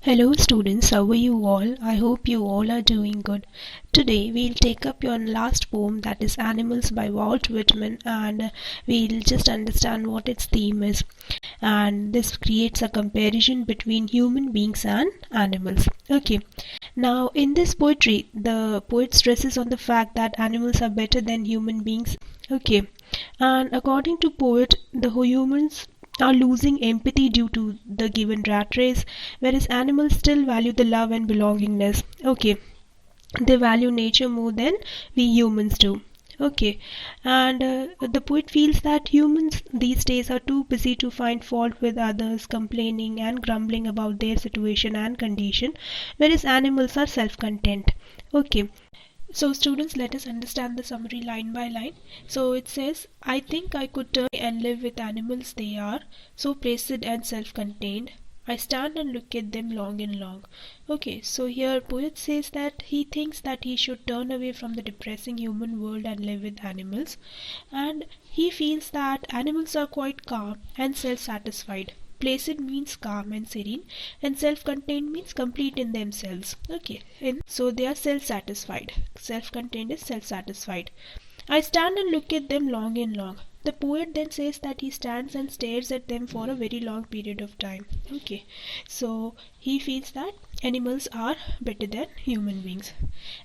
Hello students, how are you all? I hope you all are doing good. Today we'll take up your last poem, that is Animals by Walt Whitman, and we'll just understand what its theme is. And this creates a comparison between human beings and animals. Okay. Now in this poetry, the poet stresses on the fact that animals are better than human beings. Okay. And according to poet, the humans are losing empathy due to the given rat race, whereas animals still value the love and belongingness. Okay, they value nature more than we humans do. Okay, and the poet feels that humans these days are too busy to find fault with others, complaining and grumbling about their situation and condition, whereas animals are self-content. Okay, so students, let us understand the summary line by line. So it says, I think I could turn and live with animals. They are so placid and self-contained. I stand and look at them long and long. Okay, so here poet says that he thinks that he should turn away from the depressing human world and live with animals. And he feels that animals are quite calm and self-satisfied. Placid means calm and serene, and self-contained means complete in themselves. Okay, and so they are self-satisfied. Self-contained is self-satisfied. I stand and look at them long and long. The poet then says that he stands and stares at them for a very long period of time. Okay, so he feels that animals are better than human beings.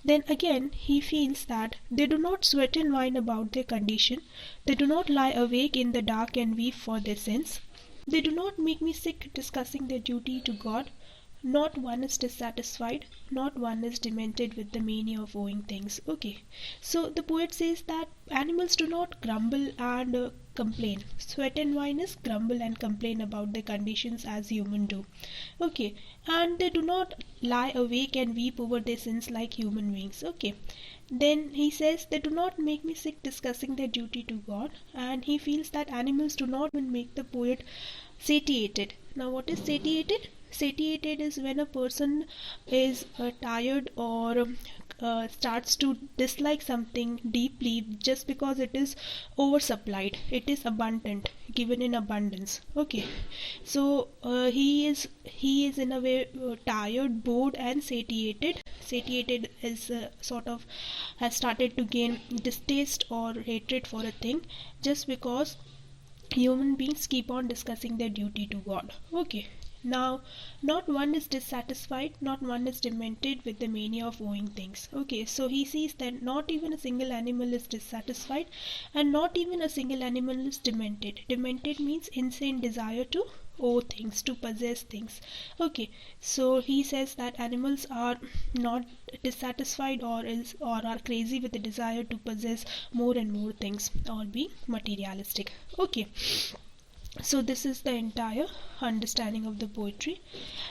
Then again, he feels that they do not sweat and whine about their condition. They do not lie awake in the dark and weep for their sins. They do not make me sick discussing their duty to God. Not one is dissatisfied, not one is demented with the mania of owing things. Okay, so the poet says that animals do not grumble and complain. Sweat and whine is grumble and complain about their conditions as humans do. Okay, and they do not lie awake and weep over their sins like human beings. Okay, then he says they do not make me sick discussing their duty to God, and he feels that animals do not even make the poet satiated. Now what is satiated? Satiated is when a person is tired or starts to dislike something deeply just because it is oversupplied, it is abundant, given in abundance. Okay, so he is in a way tired, bored and satiated. Satiated is sort of has started to gain distaste or hatred for a thing just because human beings keep on discussing their duty to God. Okay, now not one is dissatisfied, not one is demented with the mania of owing things. Okay, so he sees that not even a single animal is dissatisfied and not even a single animal is demented. Demented means insane desire to owe things, to possess things. Okay, so he says that animals are not dissatisfied or are crazy with the desire to possess more and more things or be materialistic. Okay, so this is the entire understanding of the poetry.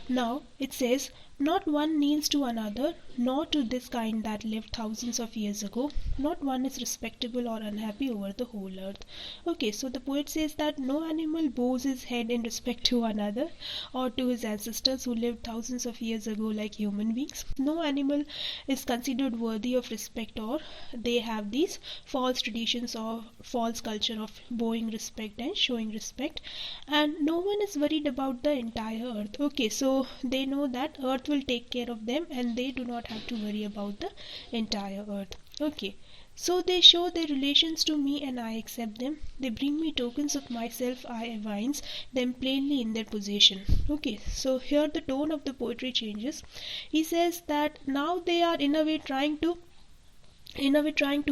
Now it says, not one kneels to another, nor to this kind that lived thousands of years ago. Not one is respectable or unhappy over the whole earth. Okay, so the poet says that no animal bows his head in respect to another or to his ancestors who lived thousands of years ago like human beings. No animal is considered worthy of respect, or they have these false traditions or false culture of bowing respect and showing respect, and no one is worried about the entire earth. Okay, so they know that earth will take care of them and they do not have to worry about the entire earth. Okay, so they show their relations to me and I accept them. They bring me tokens of myself, I evince them plainly in their possession. Okay, so here the tone of the poetry changes. He says that now they are in a way trying to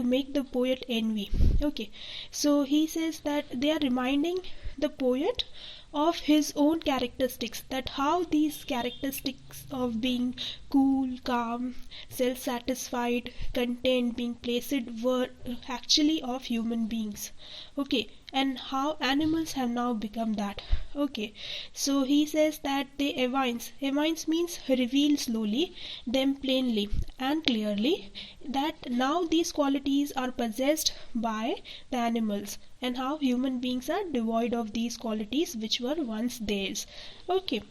make the poet envy. Okay, so he says that they are reminding the poet of his own characteristics, that how these characteristics of being cool, calm, self-satisfied, content, being placid were actually of human beings. Okay, and how animals have now become that. Okay, so he says that they evince means reveal slowly, them plainly and clearly, that now these qualities are possessed by the animals, and how human beings are devoid of these qualities which were once theirs. Okay,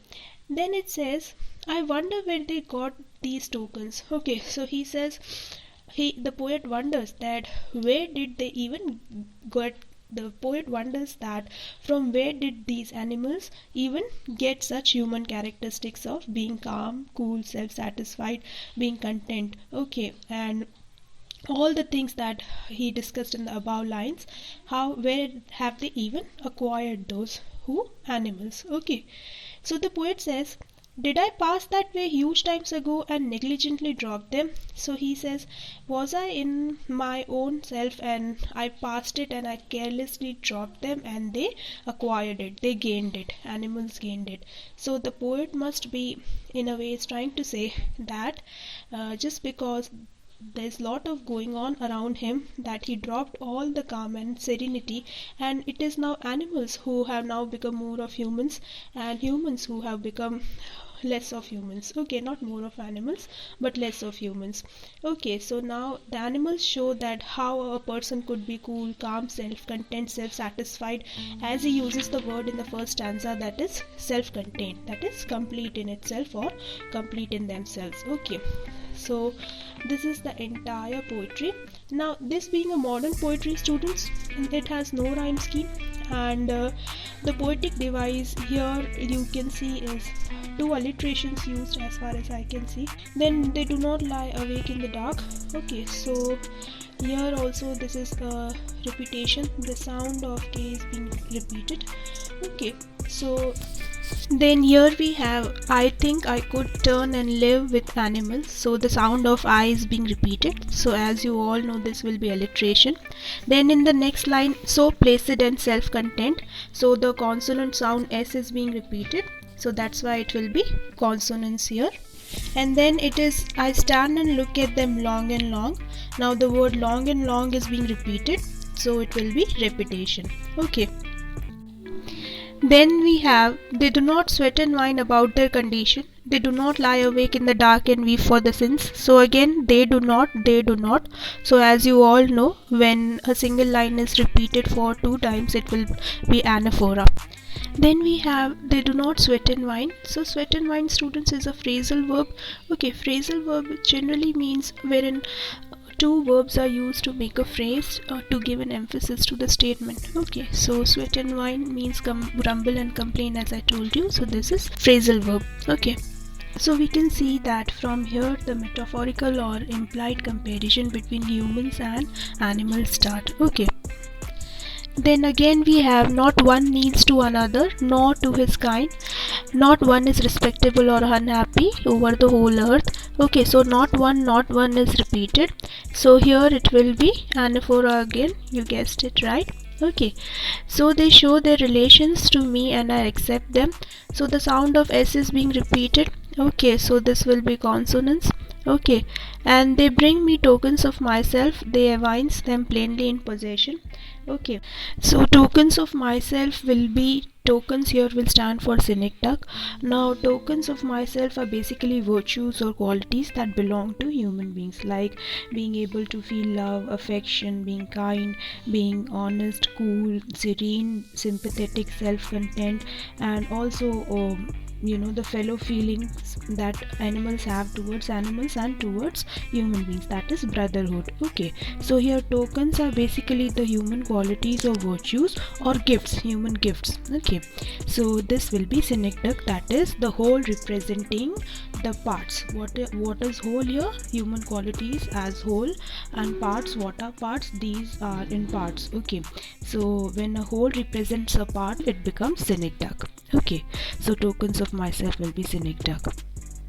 then it says, I wonder where they got these tokens. Okay, so he says, the poet wonders that where did they even the poet wonders that from where did these animals even get such human characteristics of being calm, cool, self-satisfied, being content. Okay, and all the things that he discussed in the above lines, how where have they even acquired those who animals. Okay, so the poet says, did I pass that way huge times ago and negligently dropped them? So he says, was I in my own self and I passed it and I carelessly dropped them and they acquired it, they gained it, animals gained it. So the poet must be, in a way, is trying to say that just because there's lot of going on around him, that he dropped all the calm and serenity, and it is now animals who have now become more of humans and humans who have become less of humans. Okay, not more of animals but less of humans. Okay, so now the animals show that how a person could be cool, calm, self-content, self-satisfied, as he uses the word in the first stanza, that is self-contained, that is complete in itself or complete in themselves. Okay, so this is the entire poetry. Now this being a modern poetry, students, it has no rhyme scheme, and the poetic device here you can see is two alliterations used as far as I can see. Then they do not lie awake in the dark. Okay, so here also this is a repetition, the sound of K is being repeated. Okay, so then here we have, I think I could turn and live with animals. So the sound of I is being repeated. So as you all know, this will be alliteration. Then in the next line, so placid and self-content. So the consonant sound S is being repeated. So that's why it will be consonants here. And then it is, I stand and look at them long and long. Now the word long and long is being repeated. So it will be repetition. Okay. Then we have, they do not sweat and whine about their condition. They do not lie awake in the dark and weep for the sins. So again, they do not, they do not. So as you all know, when a single line is repeated for 2 times, it will be anaphora. Then we have, they do not sweat and whine. So sweat and whine, students, is a phrasal verb. Okay, phrasal verb generally means wherein 2 verbs are used to make a phrase to give an emphasis to the statement. Okay, so sweat and whine means grumble and complain, as I told you. So this is phrasal verb. Okay, so we can see that from here the metaphorical or implied comparison between humans and animals start. Okay. Then again we have, not one kneels to another, nor to his kind. Not one is respectable or unhappy over the whole earth. Okay, so not one is repeated. So here it will be anaphora again. You guessed it right. Okay, so they show their relations to me and I accept them. So the sound of S is being repeated. Okay, so this will be consonants. Okay, and they bring me tokens of myself. They evince them plainly in possession. Okay, so tokens of myself will be, tokens here will stand for synecdoche. Now tokens of myself are basically virtues or qualities that belong to human beings, like being able to feel love, affection, being kind, being honest, cool, serene, sympathetic, self-content, and also the fellow feelings that animals have towards animals and towards human beings, that is brotherhood. Okay, so here tokens are basically the human qualities or virtues or gifts, human gifts. Okay, so this will be synecdoche, that is the whole representing the parts. What is whole here? Human qualities as whole, and parts, what are parts? These are in parts. Okay, so when a whole represents a part, it becomes synecdoche. Okay, so tokens of myself will be synecdoche.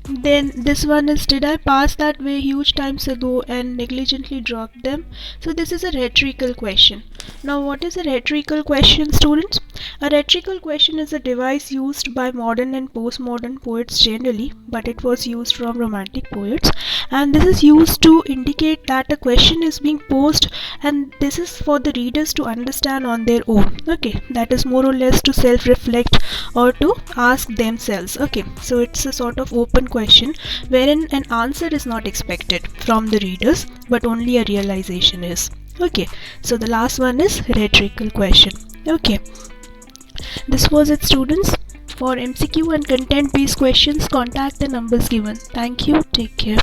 Then this one is, did I pass that way huge times ago and negligently dropped them? So this is a rhetorical question. Now what is a rhetorical question, students? A rhetorical question is a device used by modern and postmodern poets generally, but it was used from romantic poets, and this is used to indicate that a question is being posed and this is for the readers to understand on their own. Okay, that is more or less to self-reflect or to ask themselves. Okay, so it's a sort of open question wherein an answer is not expected from the readers but only a realization is. Okay, so the last one is rhetorical question. Okay, this was it, students. For MCQ and content based questions, contact the numbers given. Thank you. Take care.